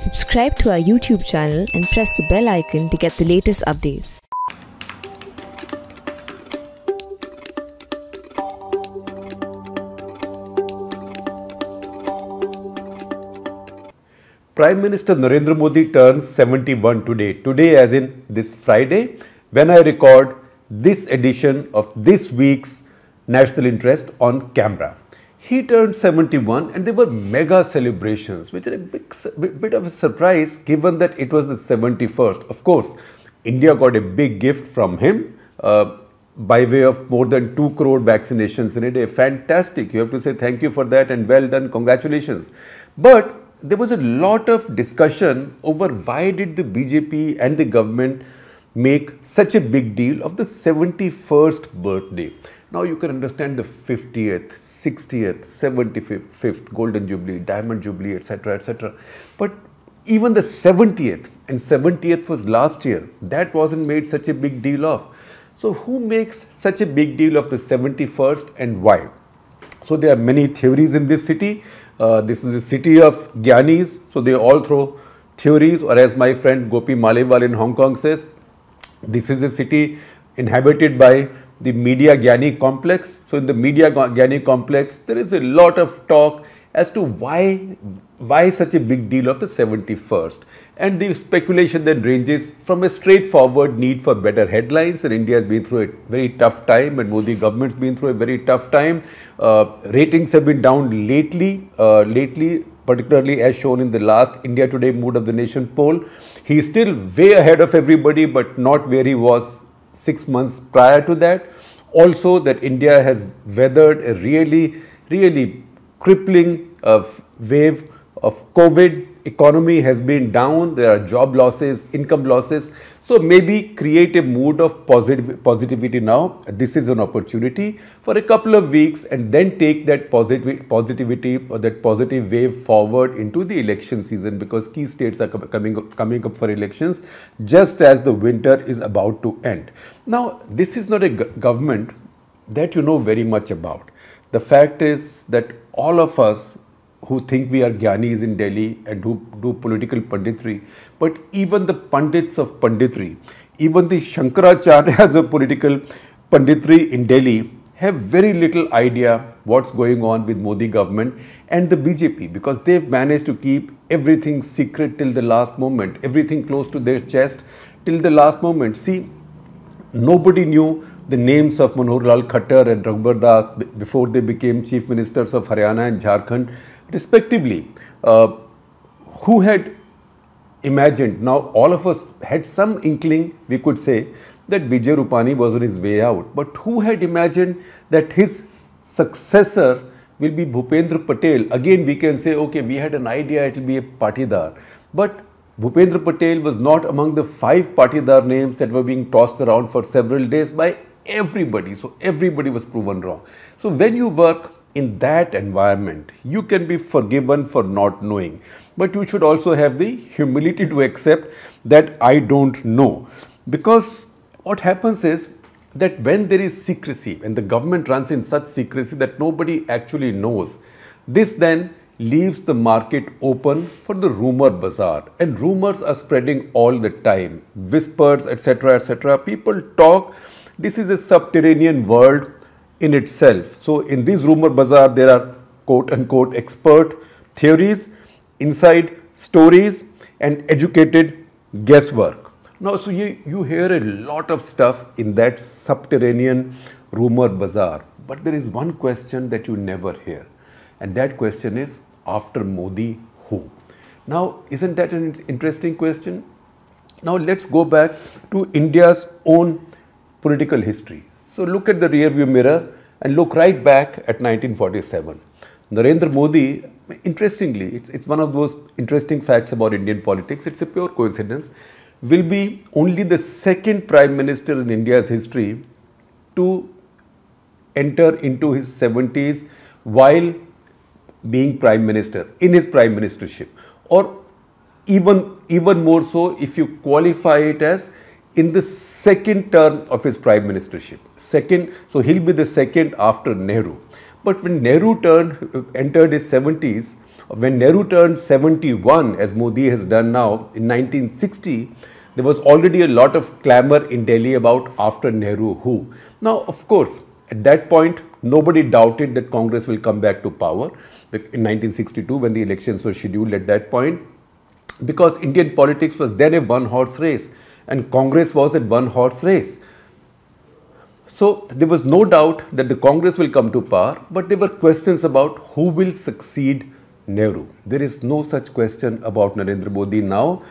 Subscribe to our YouTube channel and press the bell icon to get the latest updates. Prime Minister Narendra Modi turns 71 today. Today as in this Friday, when I record this edition of this week's National Interest on camera. He turned 71 and there were mega celebrations, which are a bit of a surprise given that it was the 71st. Of course, India got a big gift from him by way of more than 2 crore vaccinations in a day. Fantastic. You have to say thank you for that and well done. Congratulations. But there was a lot of discussion over why did the BJP and the government make such a big deal of the 71st birthday. Now you can understand the 50th, 60th, 75th, Golden Jubilee, Diamond Jubilee, etc., etc. But even the 70th, and 70th was last year, that wasn't made such a big deal of. So who makes such a big deal of the 71st and why? So there are many theories in this city. This is the city of Gyanis, so they all throw theories, or as my friend Gopi Malewal in Hong Kong says, this is a city inhabited by the media Gyani complex. So in the media Gyani complex, there is a lot of talk as to why such a big deal of the 71st. And the speculation then ranges from a straightforward need for better headlines, and India has been through a very tough time, and Modi government's been through a very tough time. Ratings have been down lately, particularly as shown in the last India Today Mood of the Nation poll. He is still way ahead of everybody, but not where he was 6 months prior to that. Also that India has weathered a really crippling wave of COVID. Economy has been down, there are job losses, income losses. So maybe create a mood of positivity now. This is an opportunity for a couple of weeks and then take that positivity or that positive wave forward into the election season, because key states are coming up for elections just as the winter is about to end. Now, this is not a government that you know very much about. The fact is that all of us who think we are Gyanis in Delhi and who do political panditry, but even the Pandits of Panditry, even the Shankaracharyas of political panditry in Delhi have very little idea what's going on with Modi government and the BJP, because they've managed to keep everything secret till the last moment, everything close to their chest till the last moment. See, nobody knew the names of Manohar Lal Khattar and Raghubar Das before they became chief ministers of Haryana and Jharkhand, respectively. Who had imagined? Now, all of us had some inkling, we could say, that Vijay Rupani was on his way out. But who had imagined that his successor will be Bhupendra Patel? Again, we can say, okay, we had an idea it will be a Patidar. But Bhupendra Patel was not among the 5 Patidar names that were being tossed around for several days by everybody. So everybody was proven wrong. So when you work in that environment, you can be forgiven for not knowing, but you should also have the humility to accept that I don't know. Because what happens is that when there is secrecy and the government runs in such secrecy that nobody actually knows, this then leaves the market open for the rumor bazaar, and rumors are spreading all the time, whispers, etc., etc. People talk. This is a subterranean world in itself. So in this rumor bazaar, there are quote unquote expert theories, inside stories, and educated guesswork. Now, so you hear a lot of stuff in that subterranean rumor bazaar, but there is one question that you never hear, and that question is, after Modi, who? Now, isn't that an interesting question? Now, let's go back to India's own political history. So look at the rear view mirror and look right back at 1947. Narendra Modi, interestingly, it's one of those interesting facts about Indian politics, it's a pure coincidence, will be only the 2nd Prime Minister in India's history to enter into his 70s while being Prime Minister, in his Prime Ministership, or even more so if you qualify it as in the 2nd term of his Prime Ministership. Second, so he'll be the 2nd after Nehru. But when Nehru entered his 70s, When Nehru turned 71, as Modi has done now, in 1960, there was already a lot of clamor in Delhi about after Nehru who. Now, of course, at that point, nobody doubted that Congress will come back to power in 1962 when the elections were scheduled at that point, because Indian politics was then a one-horse race and Congress was a one-horse race. So there was no doubt that the Congress will come to power, but there were questions about who will succeed Nehru. There is no such question about Narendra Modi now,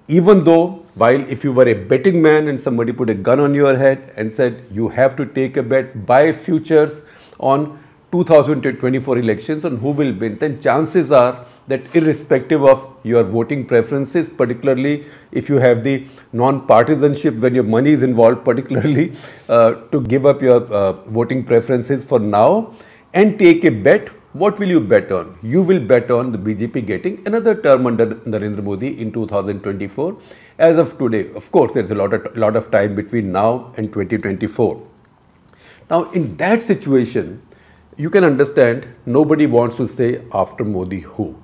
even though while if you were a betting man and somebody put a gun on your head and said you have to take a bet, buy futures on 2024 elections on who will win, then chances are that irrespective of your voting preferences, particularly if you have the non-partisanship when your money is involved, particularly to give up your voting preferences for now and take a bet, what will you bet on? You will bet on the BJP getting another term under Narendra Modi in 2024. As of today, of course, there's a lot of time between now and 2024. Now, in that situation, you can understand nobody wants to say after Modi who.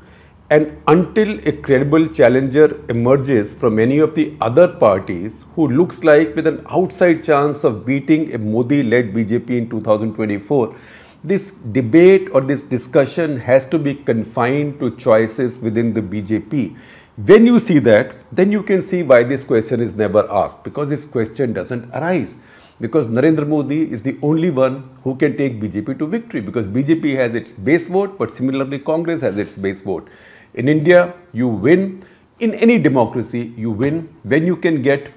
And until a credible challenger emerges from any of the other parties who looks like with an outside chance of beating a Modi-led BJP in 2024, this debate or this discussion has to be confined to choices within the BJP. When you see that, then you can see why this question is never asked, because this question doesn't arise. Because Narendra Modi is the only one who can take BJP to victory, because BJP has its base vote, but similarly Congress has its base vote. In India, you win. In any democracy, you win when you can get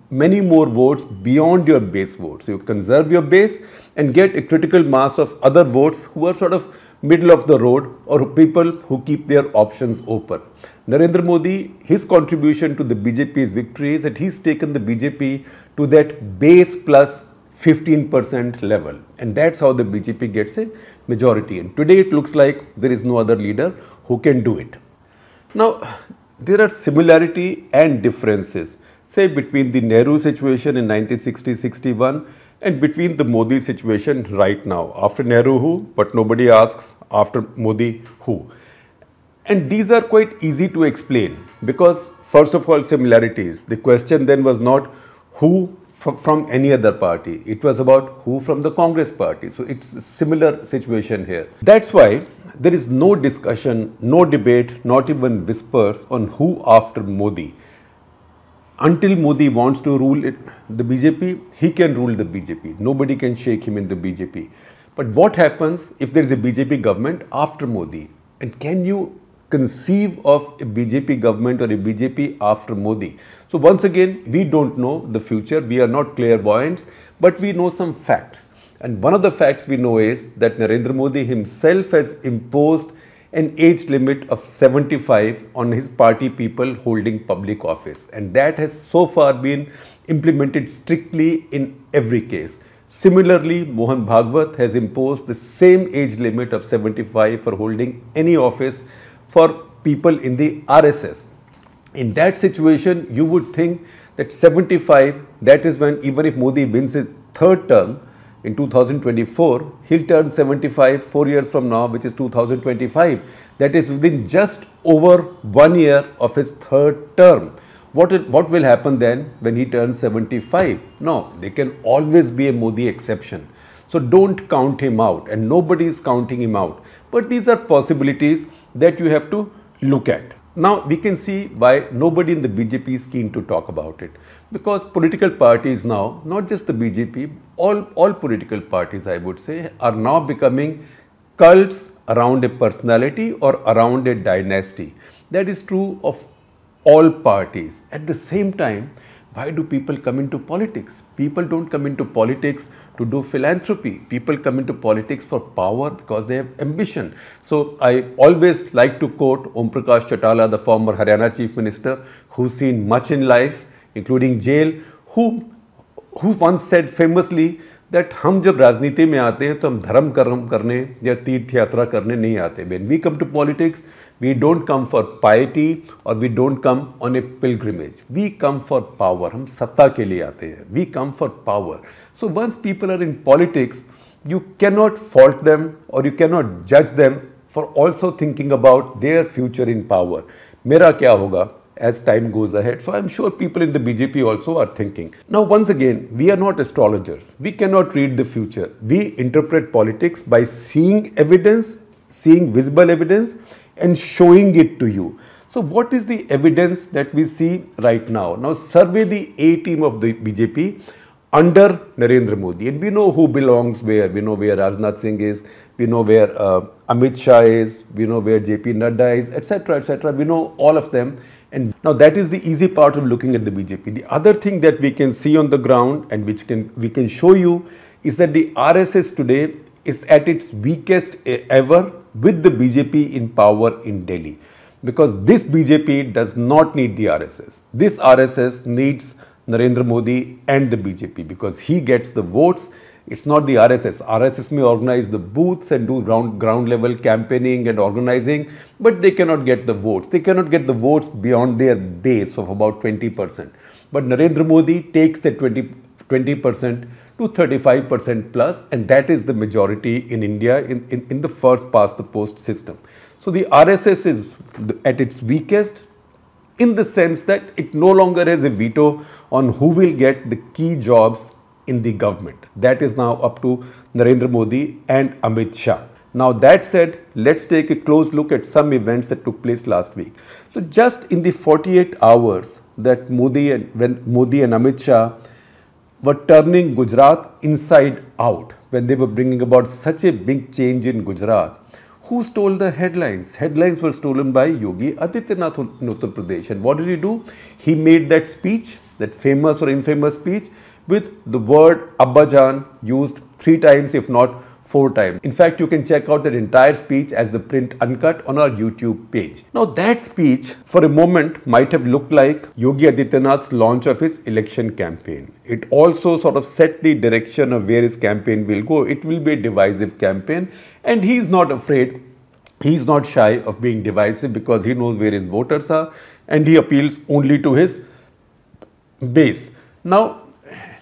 many more votes beyond your base vote. So you conserve your base and get a critical mass of other votes who are sort of middle of the road or people who keep their options open. Narendra Modi, his contribution to the BJP's victory is that he's taken the BJP to that base plus 15% level, and that's how the BJP gets a majority. And today it looks like there is no other leader who can do it. Now, there are similarity and differences, say between the Nehru situation in 1960-61 and between the Modi situation right now. After Nehru who, but nobody asks after Modi who. And these are quite easy to explain because first of all, similarities. The question then was not who from any other party. It was about who from the Congress party. So it's a similar situation here. That's why there is no discussion, no debate, not even whispers on who after Modi. Until Modi wants to rule the BJP, he can rule the BJP. Nobody can shake him in the BJP. But what happens if there is a BJP government after Modi? And can you conceive of a BJP government or a BJP after Modi? So once again, we don't know the future. We are not clairvoyants, but we know some facts. And one of the facts we know is that Narendra Modi himself has imposed an age limit of 75 on his party people holding public office. And that has so far been implemented strictly in every case. Similarly, Mohan Bhagwat has imposed the same age limit of 75 for holding any office for people in the RSS. In that situation, you would think that 75, that is when even if Modi wins his third term in 2024, he'll turn 75 4 years from now, which is 2025. That is within just over 1 year of his third term. What will happen then when he turns 75? No, there can always be a Modi exception. So don't count him out, and nobody is counting him out. But these are possibilities that you have to look at. Now we can see why nobody in the BJP is keen to talk about it. Because political parties now, not just the BJP, all political parties I would say, are now becoming cults around a personality or around a dynasty. That is true of all parties. At the same time, why do people come into politics? People don't come into politics to do philanthropy. People come into politics for power because they have ambition. So I always like to quote Om Prakash Chautala, the former Haryana Chief Minister, who's seen much in life, including jail, who once said famously that हम जब राजनीति में आते हैं तो हम धर्म कर्म करने या तीर्थ यात्रा करने नहीं आते. When we come to politics, we don't come for piety or we don't come on a pilgrimage. We come for power. हम सत्ता के लिए आते हैं. We come for power. So once people are in politics, you cannot fault them or you cannot judge them for also thinking about their future in power. Mera kya hoga as time goes ahead? So I'm sure people in the BJP also are thinking. Now, once again, we are not astrologers. We cannot read the future. We interpret politics by seeing evidence, seeing visible evidence, and showing it to you. So what is the evidence that we see right now? Now survey the A team of the BJP under Narendra Modi, and we know who belongs where. We know where Rajnath Singh is, we know where Amit Shah is, we know where JP Nadda is, etc., etc. We know all of them. And now that is the easy part of looking at the BJP. The other thing that we can see on the ground and which we can show you is that the RSS today is at its weakest ever with the BJP in power in Delhi. Because this BJP does not need the RSS. This RSS needs Narendra Modi and the BJP because he gets the votes. It's not the RSS. RSS may organize the booths and do ground level campaigning and organizing, but they cannot get the votes. They cannot get the votes beyond their base of about 20%. But Narendra Modi takes the 20% to 35% plus, and that is the majority in India in the first past the post system. So the RSS is at its weakest in the sense that it no longer has a veto on who will get the key jobs in the government. That is now up to Narendra Modi and Amit Shah. Now that said, let's take a close look at some events that took place last week. So just in the 48 hours that when Modi and Amit Shah were turning Gujarat inside out, when they were bringing about such a big change in Gujarat, who stole the headlines? Headlines were stolen by Yogi Adityanath in Uttar Pradesh. And what did he do? He made that speech, that famous or infamous speech, with the word Abbajan used 3 times, if not 4 times. In fact, you can check out that entire speech as the print uncut on our YouTube page. Now that speech for a moment might have looked like Yogi Adityanath's launch of his election campaign. It also sort of set the direction of where his campaign will go. It will be a divisive campaign, and he is not afraid, he is not shy of being divisive because he knows where his voters are and he appeals only to his base. Now,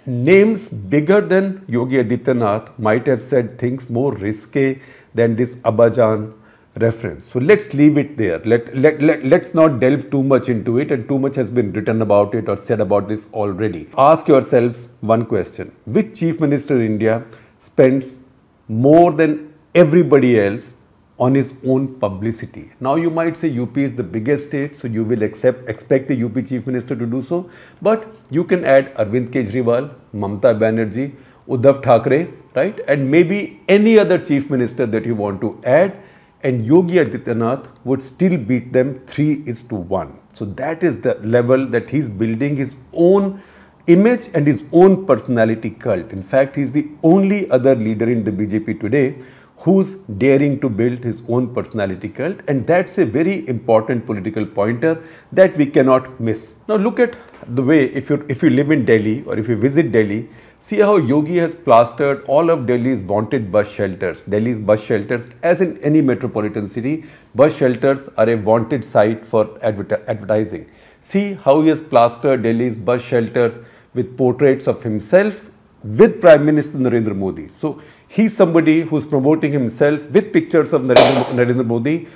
names bigger than Yogi Adityanath might have said things more risque than this Abbajan reference. So let's leave it there. Let's not delve too much into it, and too much has been written about it or said about this already. Ask yourselves one question. Which Chief Minister in India spends more than everybody else on his own publicity? Now you might say UP is the biggest state, so you will expect the UP Chief Minister to do so. But you can add Arvind Kejriwal, Mamata Banerjee, Uddhav Thackeray, right? And maybe any other Chief Minister that you want to add, and Yogi Adityanath would still beat them 3:1. So that is the level that he's building his own image and his own personality cult. In fact, he's the only other leader in the BJP today who's daring to build his own personality cult, and that's a very important political pointer that we cannot miss. Now look at the way, if you live in Delhi or if you visit Delhi, see how Yogi has plastered all of Delhi's wanted bus shelters. Delhi's bus shelters, as in any metropolitan city, bus shelters are a wanted site for advertising. See how he has plastered Delhi's bus shelters with portraits of himself with Prime Minister Narendra Modi. So he's somebody who's promoting himself with pictures of Narendra Modi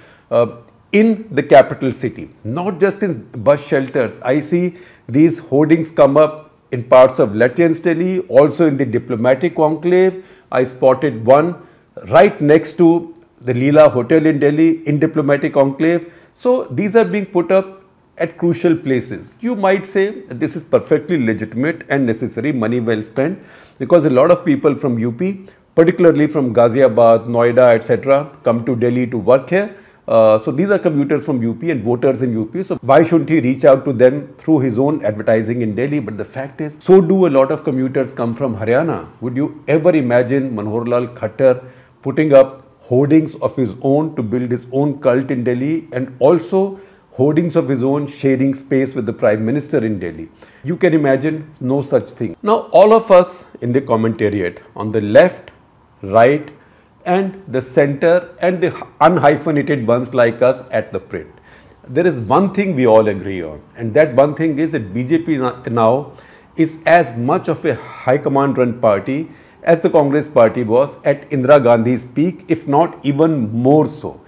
in the capital city, not just in bus shelters. I see these hoardings come up in parts of Lutyens Delhi, also in the diplomatic enclave. I spotted one right next to the Leela Hotel in Delhi in diplomatic enclave. So these are being put up at crucial places. You might say that this is perfectly legitimate and necessary, money well spent, because a lot of people from UP, particularly from Ghaziabad, Noida, etc., come to Delhi to work here. So these are commuters from UP and voters in UP. So why shouldn't he reach out to them through his own advertising in Delhi? But the fact is, so do a lot of commuters come from Haryana. Would you ever imagine Manohar Lal Khattar putting up hoardings of his own to build his own cult in Delhi, and also hoardings of his own sharing space with the Prime Minister in Delhi? You can imagine no such thing. Now all of us in the commentariat, on the left, right, and the center, and the unhyphenated ones like us at the print, there is one thing we all agree on, and that one thing is that BJP now is as much of a high command run party as the Congress party was at Indira Gandhi's peak, if not even more so.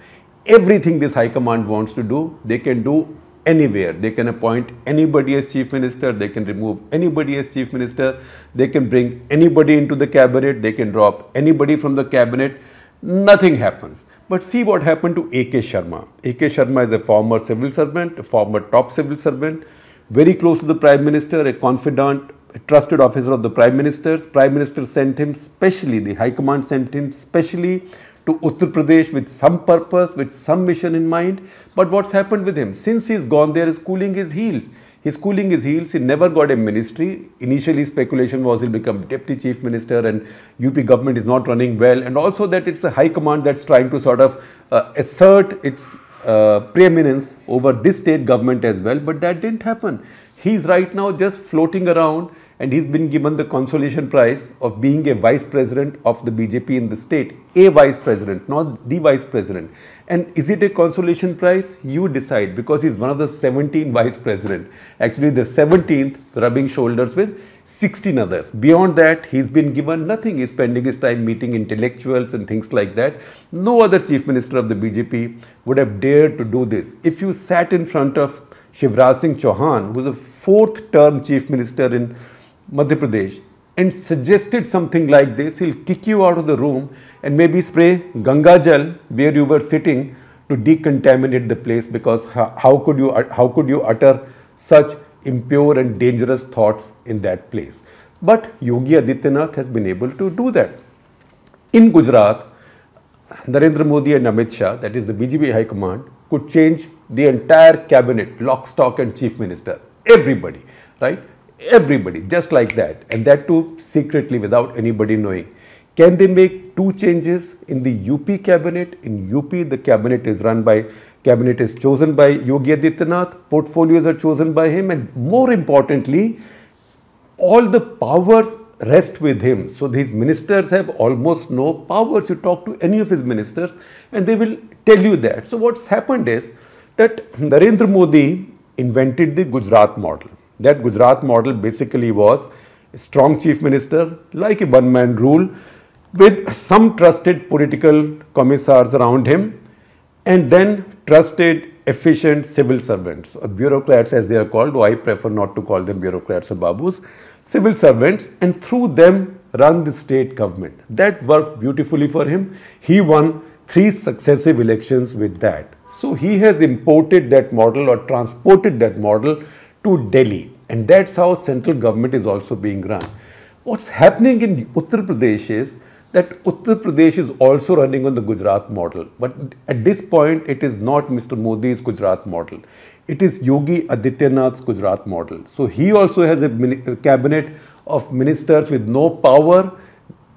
Everything this High Command wants to do, they can do anywhere. They can appoint anybody as Chief Minister, they can remove anybody as Chief Minister, they can bring anybody into the cabinet, they can drop anybody from the cabinet. Nothing happens. But see what happened to A.K. Sharma. A.K. Sharma is a former civil servant, a former top civil servant, very close to the Prime Minister, a confidant, a trusted officer of the Prime Minister's. Prime Minister sent him specially, the High Command sent him specially to Uttar Pradesh with some purpose, with some mission in mind. But what's happened with him? Since he's gone there, he's cooling his heels. He's cooling his heels. He never got a ministry. Initially, speculation was he'll become Deputy Chief Minister and UP government is not running well. And also that it's the High Command that's trying to sort of assert its preeminence over this state government as well. But that didn't happen. He's right now just floating around, and he's been given the consolation prize of being a vice president of the BJP in the state. A vice president, not the vice president. And is it a consolation prize? You decide, because he's one of the 17 vice president. Actually, the 17th rubbing shoulders with 16 others. Beyond that, he's been given nothing. He's spending his time meeting intellectuals and things like that. No other chief minister of the BJP would have dared to do this. If you sat in front of Shivraj Singh Chauhan, who's a fourth term chief minister in Madhya Pradesh, and suggested something like this, he'll kick you out of the room and maybe spray Ganga Jal where you were sitting to decontaminate the place, because how could you utter such impure and dangerous thoughts in that place? But Yogi Adityanath has been able to do that. In Gujarat, Narendra Modi and Amit Shah, that is the BJP High Command, could change the entire cabinet, lock, stock and chief minister. Everybody, right? Everybody, just like that, and that too secretly without anybody knowing. Can they make two changes in the UP cabinet? In UP, the cabinet is chosen by Yogi Adityanath, portfolios are chosen by him, and more importantly, all the powers rest with him. So these ministers have almost no powers. You talk to any of his ministers and they will tell you that. So what's happened is that Narendra Modi invented the Gujarat model. That Gujarat model basically was a strong chief minister, like a one-man rule, with some trusted political commissars around him, and then trusted, efficient civil servants, or bureaucrats as they are called, though I prefer not to call them bureaucrats or babus, civil servants, and through them run the state government. That worked beautifully for him. He won 3 successive elections with that. So he has imported that model or transported that model to Delhi, and that's how central government is also being run. What's happening in Uttar Pradesh is that Uttar Pradesh is also running on the Gujarat model, but at this point it is not Mr. Modi's Gujarat model. It is Yogi Adityanath's Gujarat model. So he also has a cabinet of ministers with no power,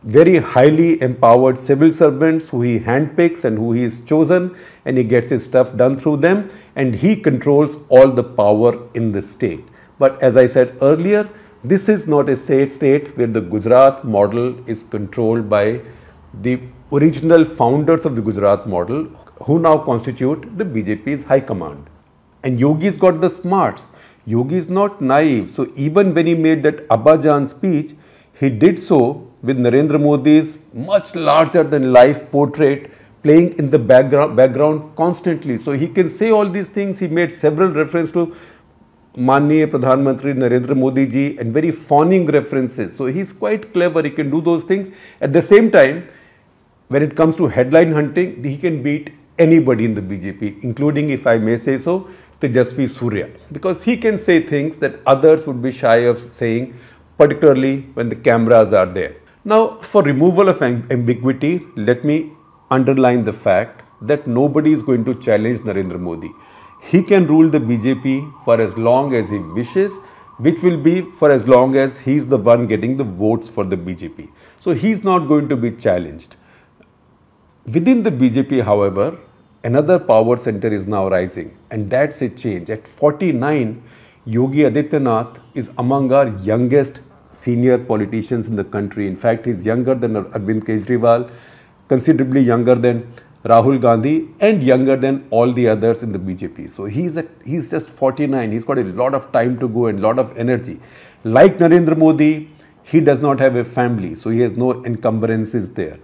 very highly empowered civil servants who he handpicks and who he is chosen, and he gets his stuff done through them, and he controls all the power in the state. But as I said earlier, this is not a state where the Gujarat model is controlled by the original founders of the Gujarat model, who now constitute the BJP's high command. And Yogi's got the smarts. Yogi is not naive. So even when he made that Abbajan speech, he did so with Narendra Modi's much larger than life portrait playing in the background constantly. So he can say all these things. He made several references to Manniya Pradhan Mantri Narendra Modi ji and very fawning references. So he's quite clever. He can do those things. At the same time, when it comes to headline hunting, he can beat anybody in the BJP, including, if I may say so, Tejasvi Surya, because he can say things that others would be shy of saying, particularly when the cameras are there. Now, for removal of ambiguity, let me underline the fact that nobody is going to challenge Narendra Modi. He can rule the BJP for as long as he wishes, which will be for as long as he's the one getting the votes for the BJP. So he's not going to be challenged. Within the BJP, however, another power center is now rising, and that's a change. At 49, Yogi Adityanath is among our youngest senior politicians in the country. In fact, he's younger than Arvind Kejriwal, considerably younger than Rahul Gandhi, and younger than all the others in the BJP. So he's just 49. He's got a lot of time to go and a lot of energy. Like Narendra Modi, he does not have a family, so he has no encumbrances there.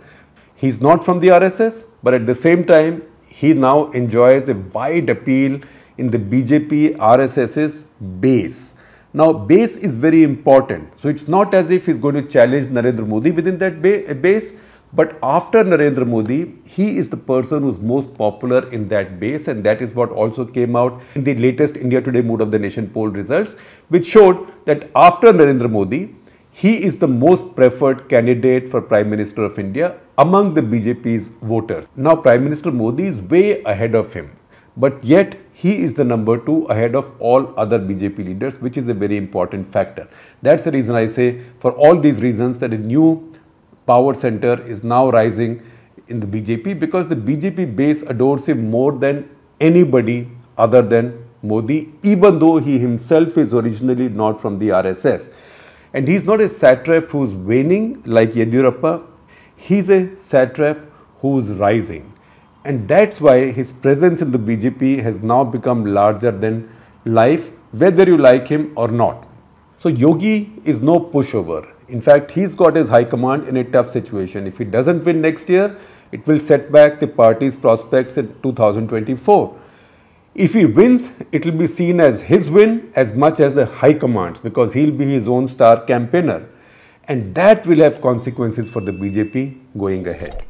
He's not from the RSS, but at the same time, he now enjoys a wide appeal in the BJP RSS's base. Now, base is very important. So, it's not as if he's going to challenge Narendra Modi within that base, but after Narendra Modi, he is the person who's most popular in that base, and that is what also came out in the latest India Today Mood of the Nation poll results, which showed that after Narendra Modi, he is the most preferred candidate for Prime Minister of India among the BJP's voters. Now, Prime Minister Modi is way ahead of him, but yet he is the number 2 ahead of all other BJP leaders, which is a very important factor. That's the reason I say, for all these reasons, that a new power center is now rising in the BJP, because the BJP base adores him more than anybody other than Modi, even though he himself is originally not from the RSS. And he's not a satrap who's waning like Yediyurappa. He's a satrap who's rising. And that's why his presence in the BJP has now become larger than life, whether you like him or not. So Yogi is no pushover. In fact, he's got his high command in a tough situation. If he doesn't win next year, it will set back the party's prospects in 2024. If he wins, it will be seen as his win as much as the high command's, because he'll be his own star campaigner. And that will have consequences for the BJP going ahead.